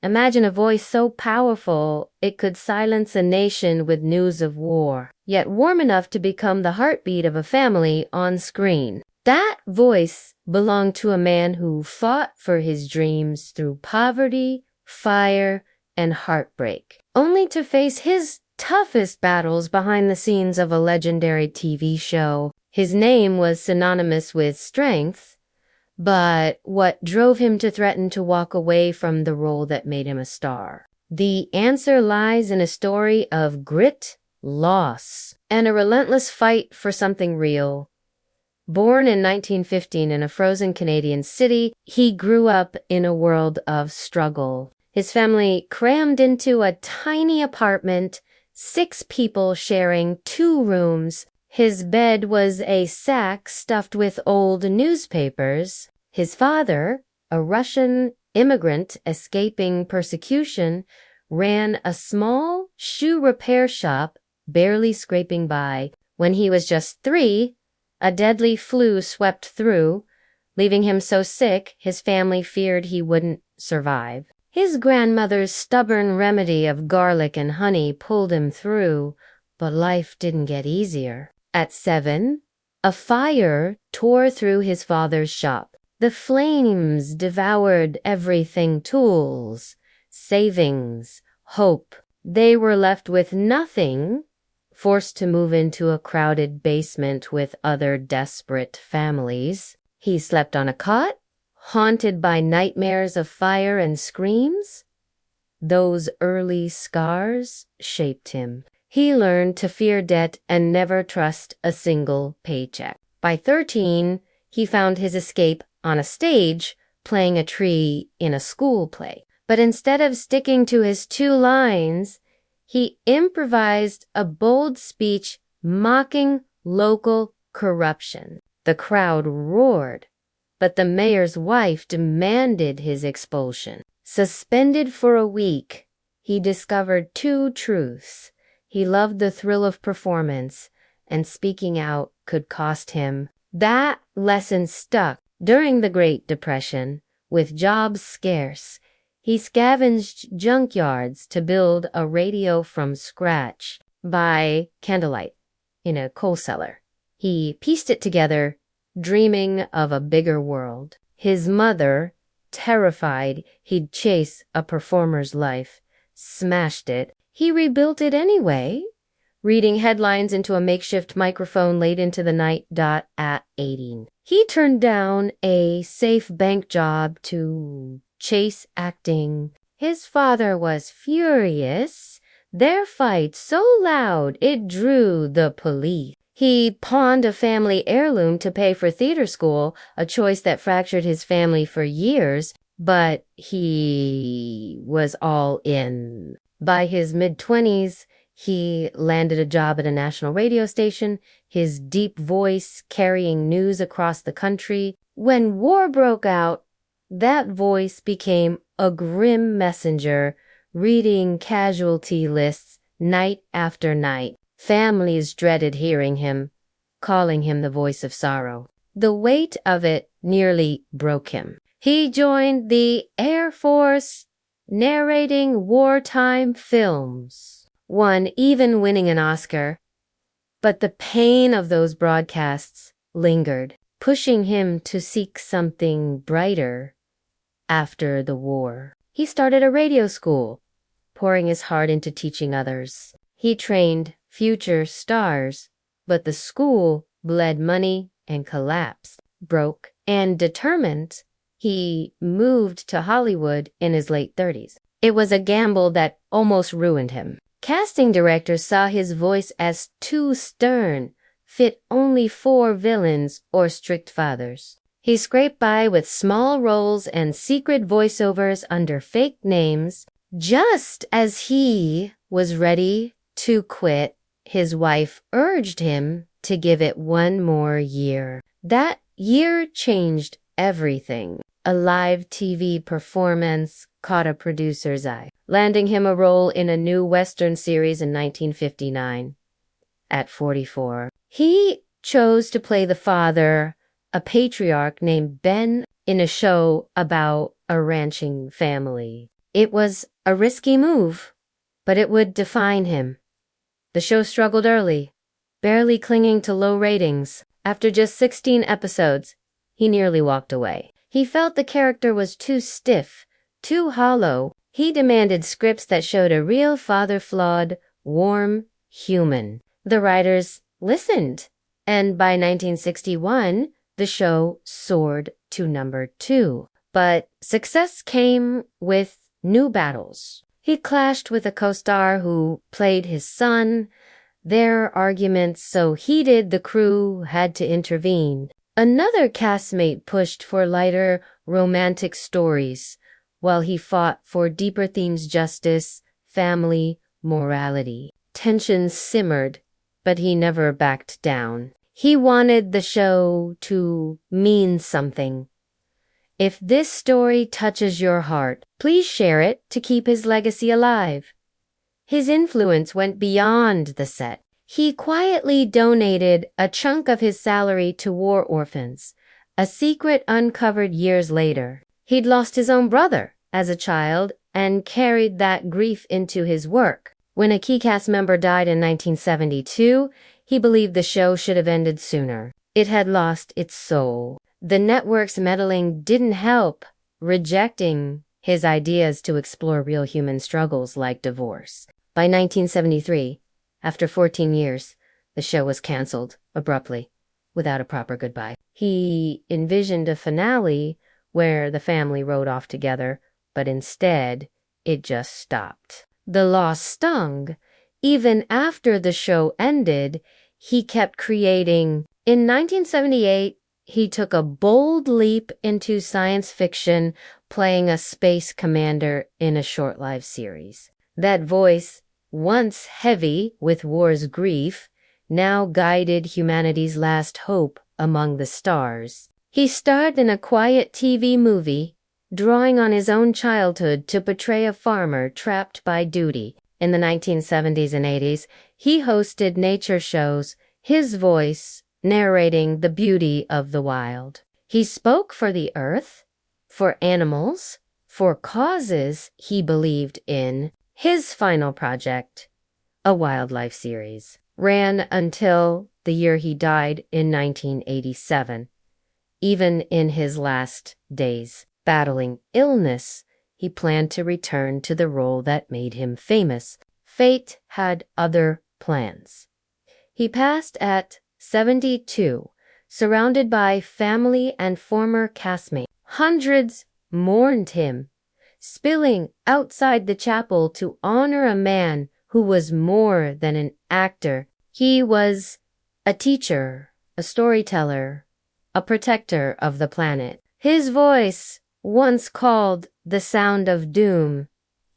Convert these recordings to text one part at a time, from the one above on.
Imagine a voice so powerful it could silence a nation with news of war, yet warm enough to become the heartbeat of a family on screen. That voice belonged to a man who fought for his dreams through poverty, fire, and heartbreak, only to face his toughest battles behind the scenes of a legendary TV show. His name was synonymous with strength, but what drove him to threaten to walk away from the role that made him a star? The answer lies in a story of grit, loss, and a relentless fight for something real. Born in 1915 in a frozen Canadian city, he grew up in a world of struggle. His family crammed into a tiny apartment, 6 people sharing 2 rooms. His bed was a sack stuffed with old newspapers. His father, a Russian immigrant escaping persecution, ran a small shoe repair shop, barely scraping by. When he was just 3, a deadly flu swept through, leaving him so sick his family feared he wouldn't survive. His grandmother's stubborn remedy of garlic and honey pulled him through, but life didn't get easier. At 7, a fire tore through his father's shop. The flames devoured everything: tools, savings, hope. They were left with nothing, forced to move into a crowded basement with other desperate families. He slept on a cot, haunted by nightmares of fire and screams. Those early scars shaped him. He learned to fear debt and never trust a single paycheck. By 13, he found his escape on a stage, playing a tree in a school play. But instead of sticking to his 2 lines, he improvised a bold speech mocking local corruption. The crowd roared, but the mayor's wife demanded his expulsion. Suspended for a week, he discovered 2 truths. He loved the thrill of performance, and speaking out could cost him. That lesson stuck. During the Great Depression, with jobs scarce, he scavenged junkyards to build a radio from scratch by candlelight in a coal cellar. He pieced it together, dreaming of a bigger world. His mother, terrified he'd chase a performer's life, smashed it. He rebuilt it anyway, reading headlines into a makeshift microphone late into the night. At 18, he turned down a safe bank job to chase acting. His father was furious. Their fight so loud it drew the police. He pawned a family heirloom to pay for theater school, a choice that fractured his family for years, but he was all in. By his mid-20s, he landed a job at a national radio station, his deep voice carrying news across the country. When war broke out, that voice became a grim messenger, reading casualty lists night after night. Families dreaded hearing him, calling him the voice of sorrow. The weight of it nearly broke him. He joined the Air Force, narrating wartime films, one even winning an Oscar. But the pain of those broadcasts lingered, pushing him to seek something brighter. After the war, he started a radio school, pouring his heart into teaching others. He trained future stars, but the school bled money and collapsed. Broke and determined, he moved to Hollywood in his late 30s. It was a gamble that almost ruined him. Casting directors saw his voice as too stern, fit only for villains or strict fathers. He scraped by with small roles and secret voiceovers under fake names. Just as he was ready to quit, his wife urged him to give it one more year. That year changed everything. A live TV performance caught a producer's eye, landing him a role in a new Western series in 1959. At 44, he chose to play the father, a patriarch named Ben, in a show about a ranching family. It was a risky move, but it would define him. The show struggled early, barely clinging to low ratings. After just 16 episodes, he nearly walked away. He felt the character was too stiff, too hollow. He demanded scripts that showed a real father, flawed, warm, human. The writers listened, and by 1961, the show soared to number 2. But success came with new battles. He clashed with a co-star who played his son. Their arguments so heated the crew had to intervene. Another castmate pushed for lighter, romantic stories, while he fought for deeper themes: justice, family, morality. Tensions simmered, but he never backed down. He wanted the show to mean something. If this story touches your heart, please share it to keep his legacy alive. His influence went beyond the set. He quietly donated a chunk of his salary to war orphans, a secret uncovered years later. He'd lost his own brother as a child and carried that grief into his work. When a key cast member died in 1972, he believed the show should have ended sooner. It had lost its soul. The network's meddling didn't help, rejecting his ideas to explore real human struggles like divorce. By 1973, after 14 years, the show was canceled abruptly, without a proper goodbye. He envisioned a finale where the family rode off together, but instead, it just stopped. The loss stung. Even after the show ended, he kept creating. In 1978, he took a bold leap into science fiction, playing a space commander in a short-lived series. That voice, once heavy with war's grief, now guided humanity's last hope among the stars. He starred in a quiet TV movie, drawing on his own childhood to portray a farmer trapped by duty. In the 1970s and 80s, he hosted nature shows, his voice narrating the beauty of the wild. He spoke for the earth, for animals, for causes he believed in. His final project, a wildlife series, ran until the year he died in 1987. Even in his last days, battling illness, he planned to return to the role that made him famous. Fate had other plans. He passed at 72, surrounded by family and former castmates. Hundreds mourned him, spilling outside the chapel to honor a man who was more than an actor. He was a teacher, a storyteller, a protector of the planet. His voice, once called the sound of doom,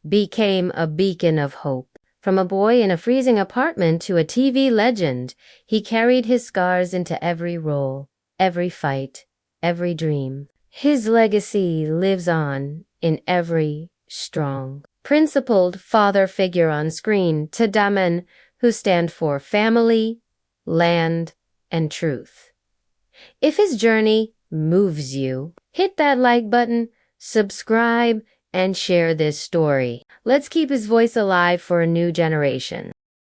became a beacon of hope. From a boy in a freezing apartment to a TV legend, he carried his scars into every role, every fight, every dream. His legacy lives on in every strong, principled father figure on screen, to Damen, who stand for family, land, and truth. If his journey moves you, hit that like button, subscribe, and share this story. Let's keep his voice alive for a new generation.